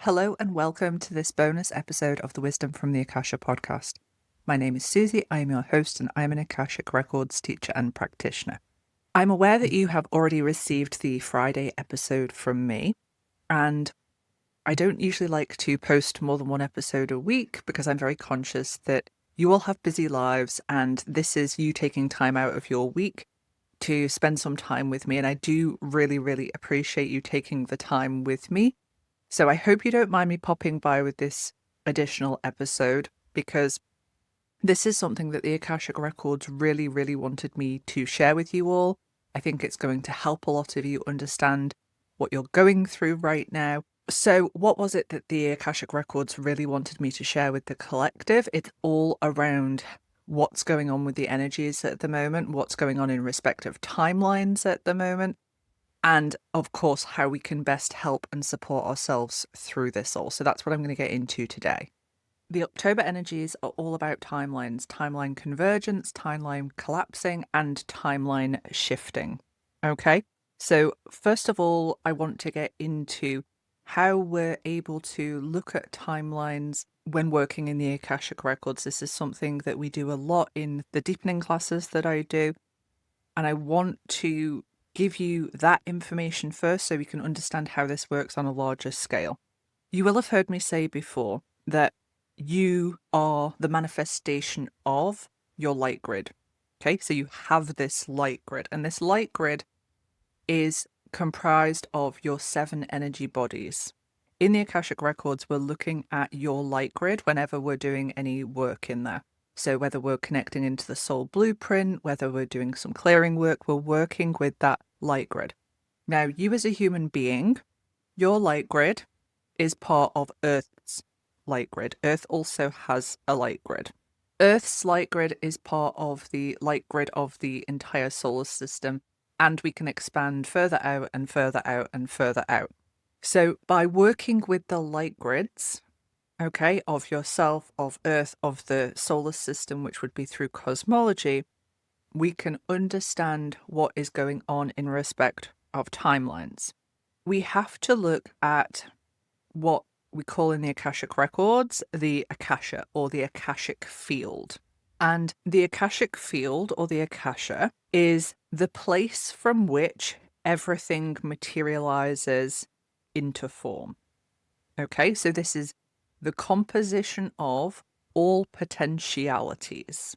Hello and welcome to this bonus episode of the Wisdom from the Akasha podcast. My name is Suzie, I am your host and I am an Akashic Records teacher and practitioner. I'm aware that you have already received the Friday episode from me, and I don't usually like to post more than one episode a week because I'm very conscious that you all have busy lives and this is you taking time out of your week to spend some time with me, and I do really appreciate you taking the time with me. So I hope you don't mind me popping by with this additional episode, because this is something that the Akashic Records really wanted me to share with you all. I think it's going to help a lot of you understand what you're going through right now. So what was it that the Akashic Records really wanted me to share with the collective? It's all around what's going on with the energies at the moment, what's going on in respective timelines at the moment, and of course, how we can best help and support ourselves through this all. So that's what I'm going to get into today. The October energies are all about timelines, timeline convergence, timeline collapsing, and timeline shifting. Okay, so first of all, I want to get into how we're able to look at timelines when working in the Akashic Records. This is something that we do a lot in the deepening classes that I do, and I want to give you that information first so we can understand how this works on a larger scale. You will have heard me say before that you are the manifestation of your light grid. Okay, so you have this light grid, and this light grid is comprised of your 7 energy bodies. In the Akashic Records, we're looking at your light grid whenever we're doing any work in there. So whether we're connecting into the soul blueprint, whether we're doing some clearing work, we're working with that light grid. Now, you as a human being, your light grid is part of Earth's light grid. Earth also has a light grid. Earth's light grid is part of the light grid of the entire solar system, and we can expand further out and further out and further out. So by working with the light grids, okay, of yourself, of Earth, of the solar system, which would be through cosmology, we can understand what is going on in respect of timelines. We have to look at what we call in the Akashic Records the Akasha, or the Akashic field. And the Akashic field, or the Akasha, is the place from which everything materializes into form. Okay, so this is the composition of all potentialities.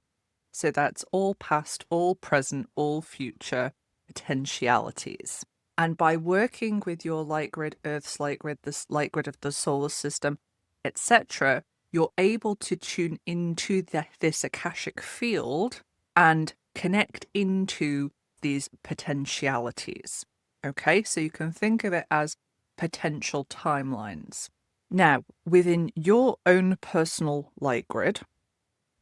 So that's all past, all present, all future potentialities. And by working with your light grid, Earth's light grid, this light grid of the solar system, etc., you're able to tune into this Akashic field and connect into these potentialities. Okay, so you can think of it as potential timelines. Now, within your own personal light grid,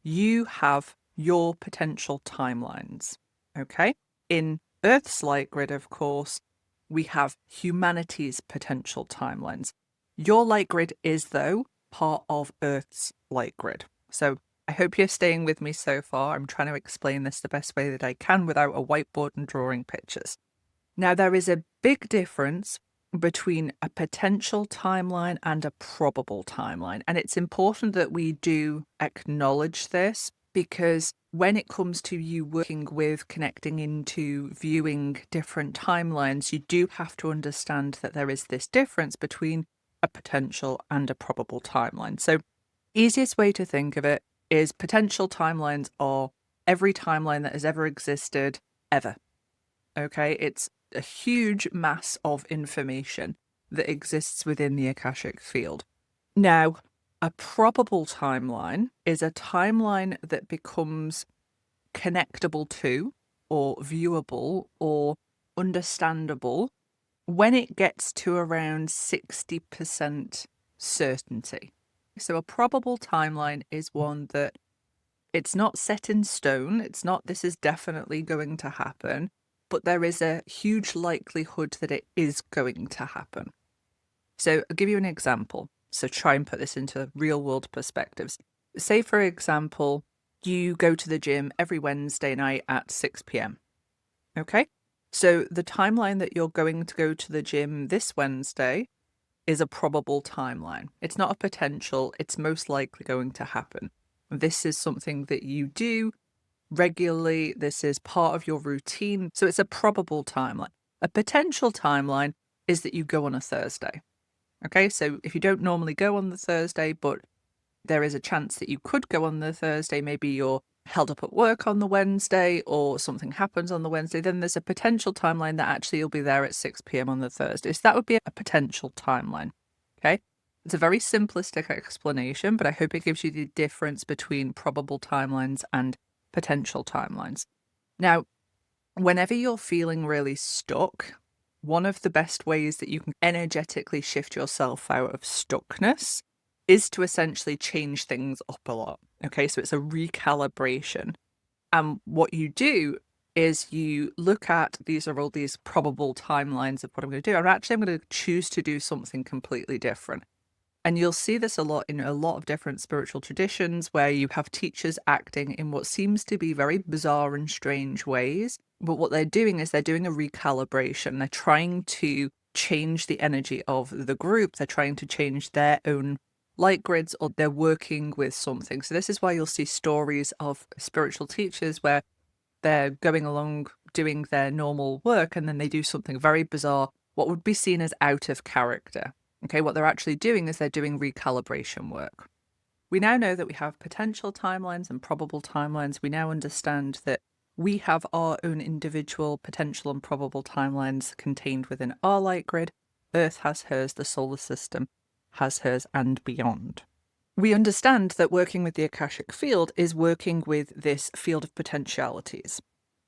you have your potential timelines. Okay, in Earth's light grid, of course, we have humanity's potential timelines. Your light grid is, though, part of Earth's light grid. So I hope you're staying with me so far. I'm trying to explain this the best way that I can without a whiteboard and drawing pictures. Now, there is a big difference between a potential timeline and a probable timeline. And it's important that we do acknowledge this, because when it comes to you working with connecting into viewing different timelines, you do have to understand that there is this difference between a potential and a probable timeline. So easiest way to think of it is potential timelines are every timeline that has ever existed ever. Okay, it's a huge mass of information that exists within the Akashic field. Now, a probable timeline is a timeline that becomes connectable to, or viewable, or understandable when it gets to around 60% certainty. So a probable timeline is one that it's not set in stone. It's not, this is definitely going to happen, but there is a huge likelihood that it is going to happen. So I'll give you an example. So try and put this into real world perspectives. Say, for example, you go to the gym every Wednesday night at 6 p.m. Okay? So the timeline that you're going to go to the gym this Wednesday is a probable timeline. It's not a potential, it's most likely going to happen. This is something that you do regularly. This is part of your routine. So it's a probable timeline. A potential timeline is that you go on a Thursday. Okay, so if you don't normally go on the Thursday, but there is a chance that you could go on the Thursday, maybe you're held up at work on the Wednesday or something happens on the Wednesday, then there's a potential timeline that actually you'll be there at 6 p.m. on the Thursday. So that would be a potential timeline. Okay. It's a very simplistic explanation, but I hope it gives you the difference between probable timelines and potential timelines. Now, whenever you're feeling really stuck, one of the best ways that you can energetically shift yourself out of stuckness is to essentially change things up a lot. Okay, so it's a recalibration. And what you do is you look at, these are all these probable timelines of what I'm going to do. And actually, I'm going to choose to do something completely different. And you'll see this a lot in a lot of different spiritual traditions where you have teachers acting in what seems to be very bizarre and strange ways. But what they're doing is they're doing a recalibration. They're trying to change the energy of the group. They're trying to change their own light grids, or they're working with something. So this is why you'll see stories of spiritual teachers where they're going along doing their normal work and then they do something very bizarre, what would be seen as out of character. Okay, what they're actually doing is they're doing recalibration work. We now know that we have potential timelines and probable timelines. We now understand that we have our own individual potential and probable timelines contained within our light grid. Earth has hers, the solar system has hers, and beyond. We understand that working with the Akashic field is working with this field of potentialities.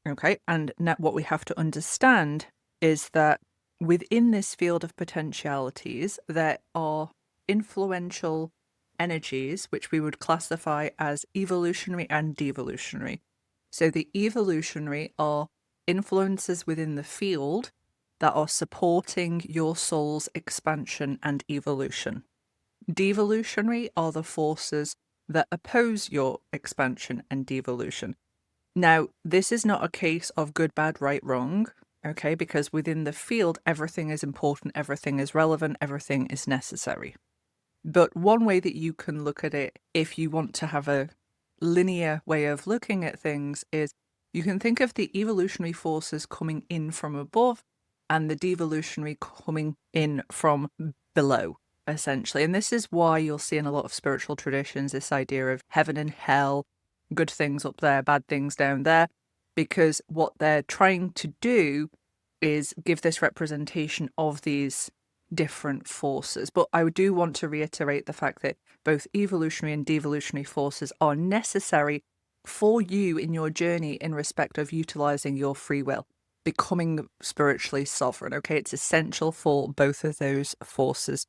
Okay, and now what we have to understand is that within this field of potentialities, there are influential energies, which we would classify as evolutionary and de-evolutionary. So the evolutionary are influences within the field that are supporting your soul's expansion and evolution. De-evolutionary are the forces that oppose your expansion and devolution. Now, this is not a case of good, bad, right, wrong, okay? Because within the field, everything is important, everything is relevant, everything is necessary. But one way that you can look at it, if you want to have a linear way of looking at things, is you can think of the evolutionary forces coming in from above and the devolutionary coming in from below, essentially. And this is why you'll see in a lot of spiritual traditions this idea of heaven and hell, good things up there, bad things down there, because what they're trying to do is give this representation of these different forces. But I do want to reiterate the fact that both evolutionary and devolutionary forces are necessary for you in your journey in respect of utilizing your free will, becoming spiritually sovereign. Okay, it's essential for both of those forces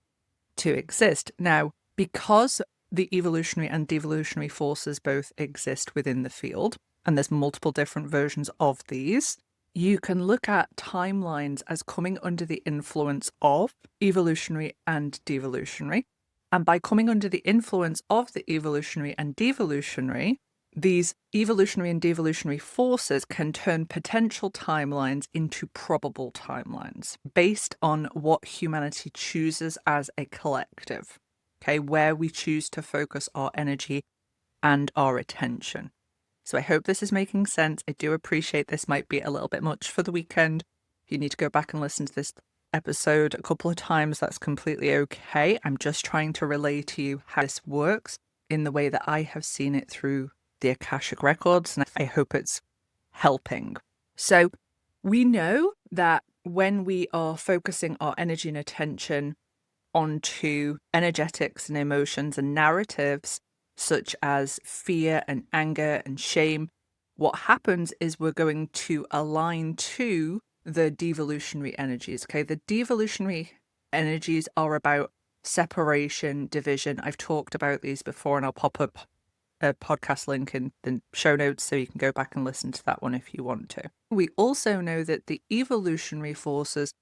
to exist. Now, because the evolutionary and devolutionary forces both exist within the field, and there's multiple different versions of these, you can look at timelines as coming under the influence of evolutionary and devolutionary. And by coming under the influence of the evolutionary and devolutionary, these evolutionary and devolutionary forces can turn potential timelines into probable timelines based on what humanity chooses as a collective, okay, where we choose to focus our energy and our attention. So I hope this is making sense. I do appreciate this might be a little bit much for the weekend. If you need to go back and listen to this episode a couple of times, that's completely okay. I'm just trying to relay to you how this works in the way that I have seen it through the Akashic Records, and I hope it's helping. So we know that when we are focusing our energy and attention onto energetics and emotions and narratives, such as fear and anger and shame, what happens is we're going to align to the devolutionary energies. Okay, the devolutionary energies are about separation, division. I've talked about these before, and I'll pop up a podcast link in the show notes so you can go back and listen to that one if you want to. We also know that the evolutionary forces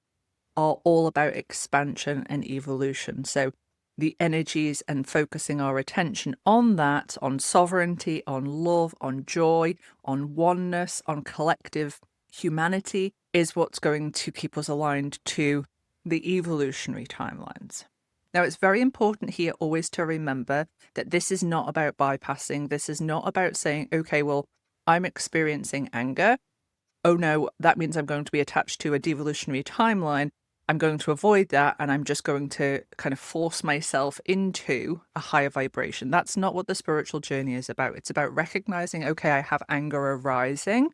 are all about expansion and evolution. So the energies and focusing our attention on that, on sovereignty, on love, on joy, on oneness, on collective humanity, is what's going to keep us aligned to the evolutionary timelines. Now, it's very important here always to remember that this is not about bypassing. This is not about saying, okay, well, I'm experiencing anger. Oh no, that means I'm going to be attached to a de-evolutionary timeline. I'm going to avoid that, and I'm just going to kind of force myself into a higher vibration. That's not what the spiritual journey is about. It's about recognizing, okay, I have anger arising.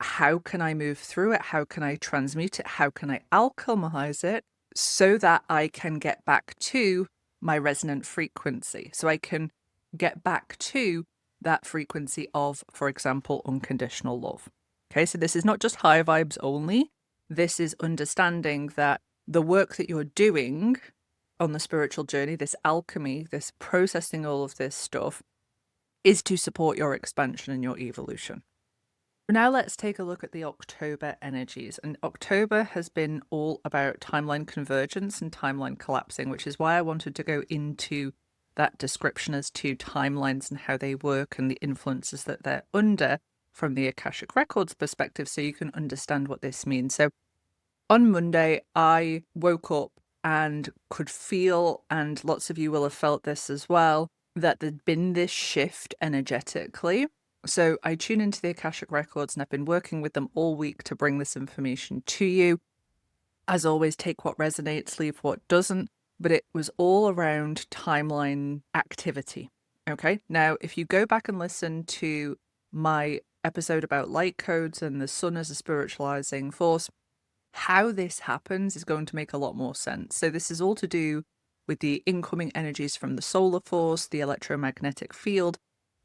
How can I move through it? How can I transmute it? How can I alchemize it so that I can get back to my resonant frequency? So I can get back to that frequency of, for example, unconditional love. Okay, so this is not just high vibes only. This is understanding that the work that you're doing on the spiritual journey, this alchemy, this processing all of this stuff, is to support your expansion and your evolution. Now let's take a look at the October energies. And October has been all about timeline convergence and timeline collapsing, which is why I wanted to go into that description as to timelines and how they work and the influences that they're under from the Akashic Records perspective, so you can understand what this means. So on Monday, I woke up and could feel, and lots of you will have felt this as well, that there'd been this shift energetically. So I tune into the Akashic Records and I've been working with them all week to bring this information to you. As always, take what resonates, leave what doesn't, but it was all around timeline activity. Okay, now if you go back and listen to my episode about light codes and the sun as a spiritualizing force, how this happens is going to make a lot more sense. So this is all to do with the incoming energies from the solar force, the electromagnetic field,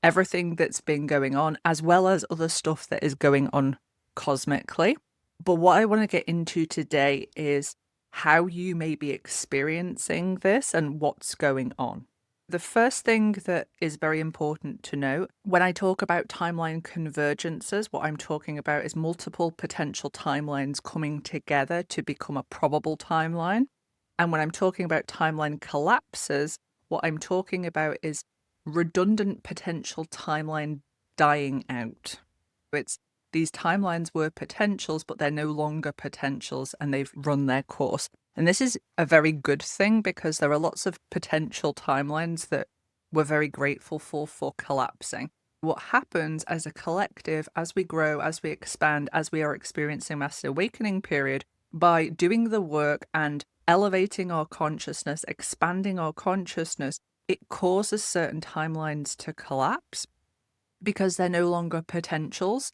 everything that's been going on, as well as other stuff that is going on cosmically. But what I want to get into today is how you may be experiencing this and what's going on. The first thing that is very important to note, when I talk about timeline convergences, what I'm talking about is multiple potential timelines coming together to become a probable timeline. And when I'm talking about timeline collapses, what I'm talking about is redundant potential timeline dying out. It's these timelines were potentials, but they're no longer potentials and they've run their course. And this is a very good thing because there are lots of potential timelines that we're very grateful for collapsing. What happens as a collective, as we grow, as we expand, as we are experiencing Master Awakening period, by doing the work and elevating our consciousness, expanding our consciousness, it causes certain timelines to collapse because they're no longer potentials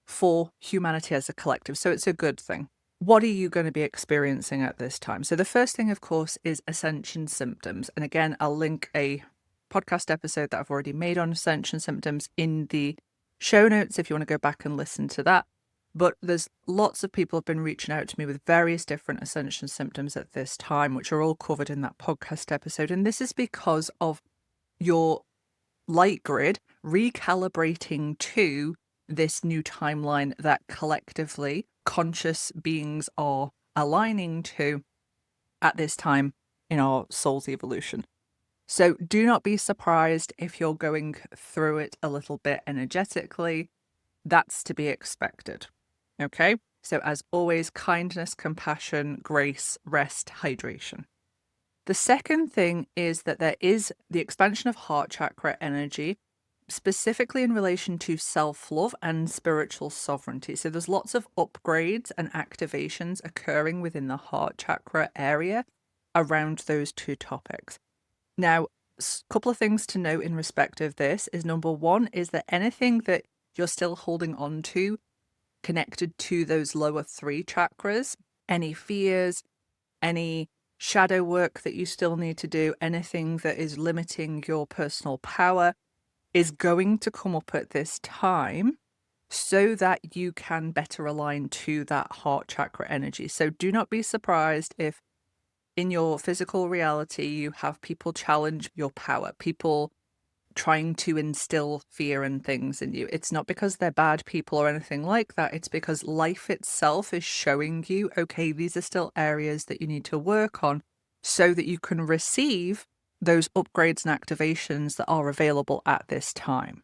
for humanity as a collective. So it's a good thing. What are you going to be experiencing at this time? So the first thing, of course, is Ascension symptoms. And again, I'll link a podcast episode that I've already made on Ascension symptoms in the show notes if you want to go back and listen to that. But there's lots of people have been reaching out to me with various different Ascension symptoms at this time, which are all covered in that podcast episode. And this is because of your light grid recalibrating to this new timeline that collectively conscious beings are aligning to at this time in our soul's evolution. So do not be surprised if you're going through it a little bit energetically. That's to be expected. Okay? So as always, kindness, compassion, grace, rest, hydration. The second thing is that there is the expansion of heart chakra energy, specifically in relation to self-love and spiritual sovereignty. So there's lots of upgrades and activations occurring within the heart chakra area around those two topics. Now, a couple of things to note in respect of this is, number one, is that anything that you're still holding on to connected to those lower three chakras, any fears, any shadow work that you still need to do, anything that is limiting your personal power, is going to come up at this time so that you can better align to that heart chakra energy. So do not be surprised if in your physical reality you have people challenge your power, people trying to instill fear and things in you. It's not because they're bad people or anything like that. It's because life itself is showing you, okay, these are still areas that you need to work on so that you can receive those upgrades and activations that are available at this time.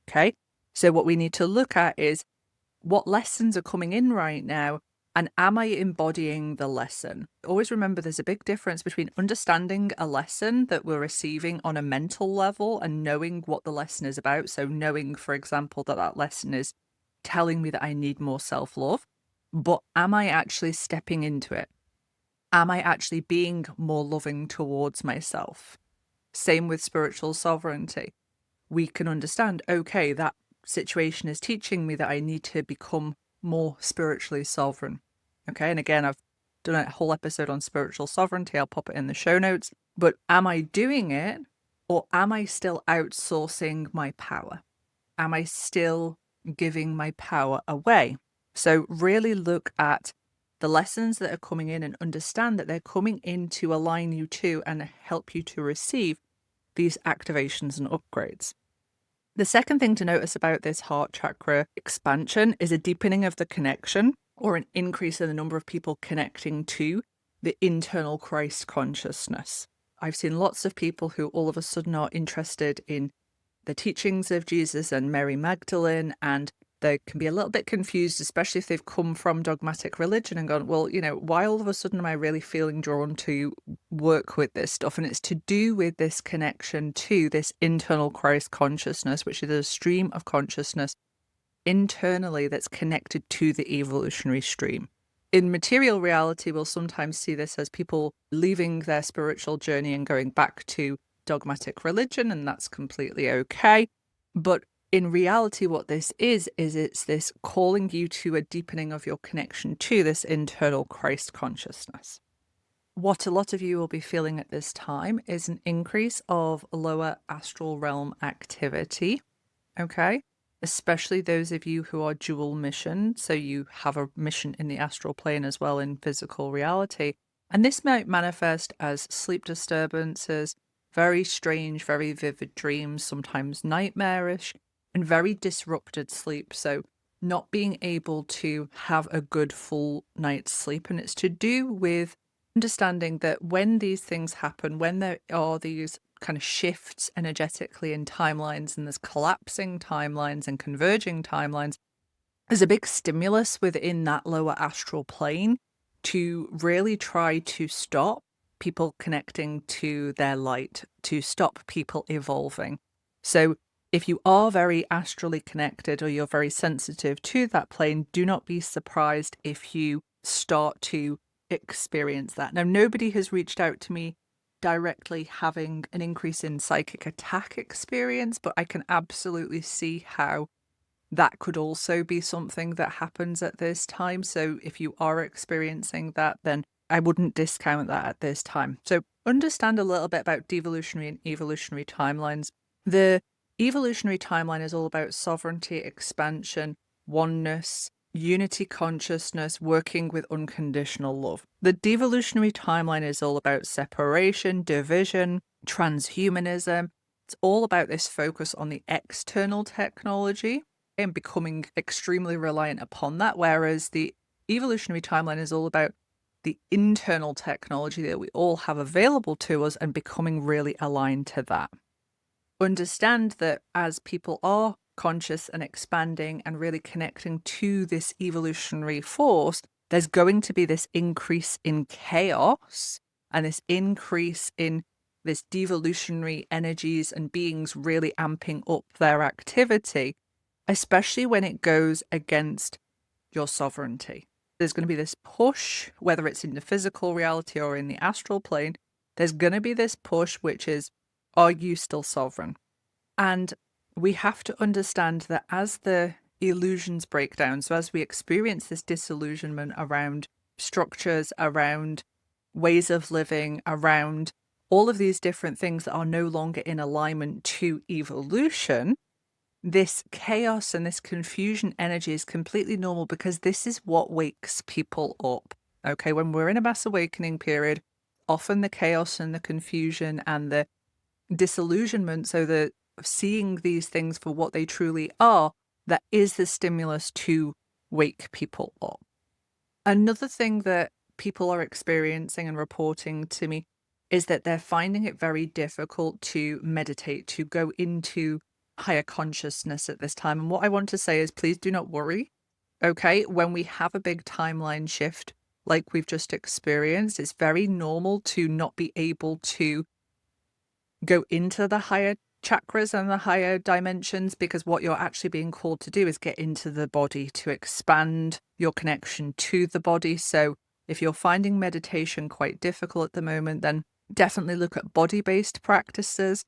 Okay? So what we need to look at is what lessons are coming in right now And am I embodying the lesson? Always remember there's a big difference between understanding a lesson that we're receiving on a mental level and knowing what the lesson is about. So knowing, for example, that that lesson is telling me that I need more self-love, but am I actually stepping into it? Am I actually being more loving towards myself? Same with spiritual sovereignty. We can understand, okay, that situation is teaching me that I need to become more spiritually sovereign. Okay. And again, I've done a whole episode on spiritual sovereignty. I'll pop it in the show notes. But am I doing it, or am I still outsourcing my power? Am I still giving my power away? So really look at the lessons that are coming in and understand that they're coming in to align you to and help you to receive these activations and upgrades. The second thing to notice about this heart chakra expansion is a deepening of the connection, or an increase in the number of people connecting to the internal Christ consciousness. I've seen lots of people who all of a sudden are interested in the teachings of Jesus and Mary Magdalene, and they can be a little bit confused, especially if they've come from dogmatic religion and gone, well, why all of a sudden am I really feeling drawn to work with this stuff? And it's to do with this connection to this internal Christ consciousness, which is a stream of consciousness internally that's connected to the evolutionary stream. In material reality, we'll sometimes see this as people leaving their spiritual journey and going back to dogmatic religion, and that's completely okay. But in reality, what this is it's this calling you to a deepening of your connection to this internal Christ consciousness. What a lot of you will be feeling at this time is an increase of lower astral realm activity, okay? Especially those of you who are dual mission, so you have a mission in the astral plane as well in physical reality. And this might manifest as sleep disturbances, very strange, very vivid dreams, sometimes nightmarish, and very disrupted sleep. So not being able to have a good full night's sleep. And it's to do with understanding that when these things happen, when there are these kind of shifts energetically in timelines, and there's collapsing timelines and converging timelines, there's a big stimulus within that lower astral plane to really try to stop people connecting to their light, to stop people evolving. So if you are very astrally connected, or you're very sensitive to that plane, do not be surprised if you start to experience that. Now, nobody has reached out to me directly having an increase in psychic attack experience, but I can absolutely see how that could also be something that happens at this time. So if you are experiencing that, then I wouldn't discount that at this time. So understand a little bit about de-evolutionary and evolutionary timelines. The evolutionary timeline is all about sovereignty, expansion, oneness, unity consciousness, working with unconditional love. The de-evolutionary timeline is all about separation, division, transhumanism. It's all about this focus on the external technology and becoming extremely reliant upon that, whereas the evolutionary timeline is all about the internal technology that we all have available to us and becoming really aligned to that. Understand that as people are conscious and expanding and really connecting to this evolutionary force, there's going to be this increase in chaos and this increase in this devolutionary energies and beings really amping up their activity, especially when it goes against your sovereignty. There's going to be this push, whether it's in the physical reality or in the astral plane, there's going to be this push, which is, are you still sovereign? And we have to understand that as the illusions break down, so as we experience this disillusionment around structures, around ways of living, around all of these different things that are no longer in alignment to evolution, this chaos and this confusion energy is completely normal, because this is what wakes people up. Okay, when we're in a mass awakening period, often the chaos and the confusion and the disillusionment, so the seeing these things for what they truly are, that is the stimulus to wake people up. Another thing that people are experiencing and reporting to me is that they're finding it very difficult to meditate, to go into higher consciousness at this time. And what I want to say is, please do not worry. Okay, when we have a big timeline shift like we've just experienced, it's very normal to not be able to go into the higher chakras and the higher dimensions, because what you're actually being called to do is get into the body, to expand your connection to the body. So if you're finding meditation quite difficult at the moment, then definitely look at body-based practices,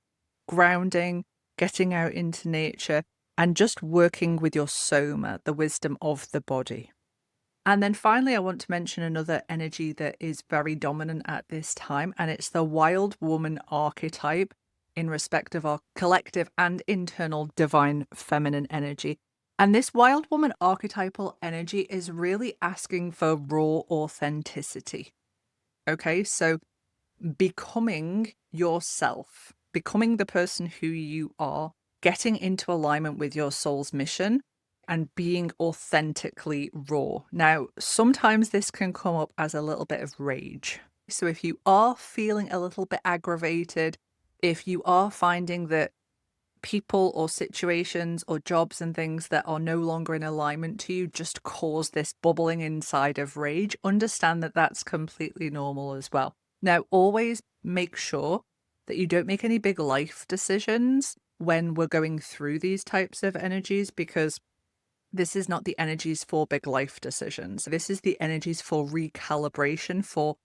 grounding, getting out into nature, and just working with your soma, the wisdom of the body. And then finally, I want to mention another energy that is very dominant at this time, and it's the wild woman archetype in respect of our collective and internal divine feminine energy. And this wild woman archetypal energy is really asking for raw authenticity. Okay, so becoming yourself, becoming the person who you are, getting into alignment with your soul's mission, and being authentically raw. Now, sometimes this can come up as a little bit of rage. So if you are feeling a little bit aggravated, if you are finding that people or situations or jobs and things that are no longer in alignment to you just cause this bubbling inside of rage, understand that that's completely normal as well. Now, always make sure that you don't make any big life decisions when we're going through these types of energies, because this is not the energies for big life decisions. This is the energies for recalibration, for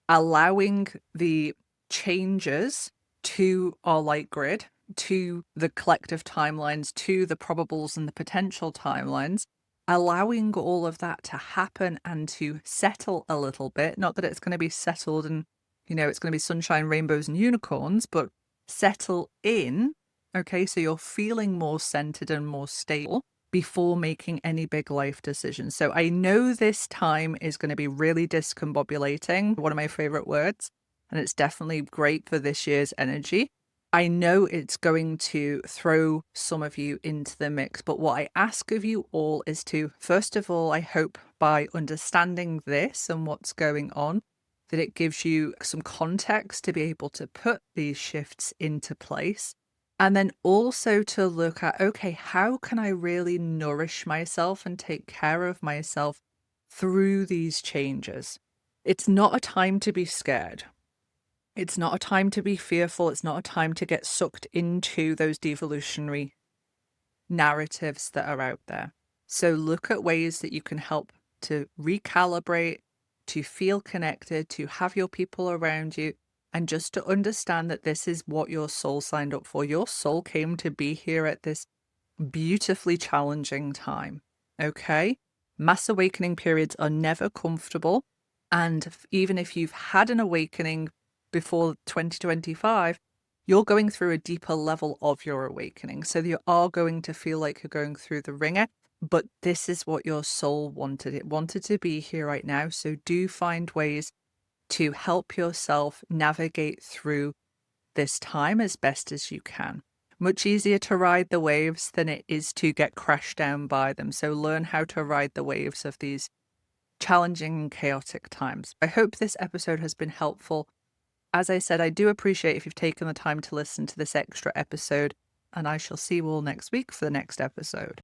allowing the changes to our light grid, to the collective timelines, to the probables and the potential timelines, allowing all of that to happen and to settle a little bit. Not that it's going to be settled and, it's going to be sunshine, rainbows, and unicorns, but settle in. Okay, so you're feeling more centered and more stable before making any big life decisions. So I know this time is going to be really discombobulating, one of my favorite words, and it's definitely great for this year's energy. I know it's going to throw some of you into the mix, but what I ask of you all is to, first of all, I hope by understanding this and what's going on, that it gives you some context to be able to put these shifts into place. And then also to look at, okay, how can I really nourish myself and take care of myself through these changes? It's not a time to be scared. It's not a time to be fearful. It's not a time to get sucked into those de-evolutionary narratives that are out there. So look at ways that you can help to recalibrate, to feel connected, to have your people around you, and just to understand that this is what your soul signed up for. Your soul came to be here at this beautifully challenging time. Okay? Mass awakening periods are never comfortable. And even if you've had an awakening before 2025, you're going through a deeper level of your awakening. So you are going to feel like you're going through the ringer, but this is what your soul wanted. It wanted to be here right now. So do find ways to help yourself navigate through this time as best as you can. Much easier to ride the waves than it is to get crashed down by them. So learn how to ride the waves of these challenging and chaotic times. I hope this episode has been helpful. As I said, I do appreciate if you've taken the time to listen to this extra episode, and I shall see you all next week for the next episode.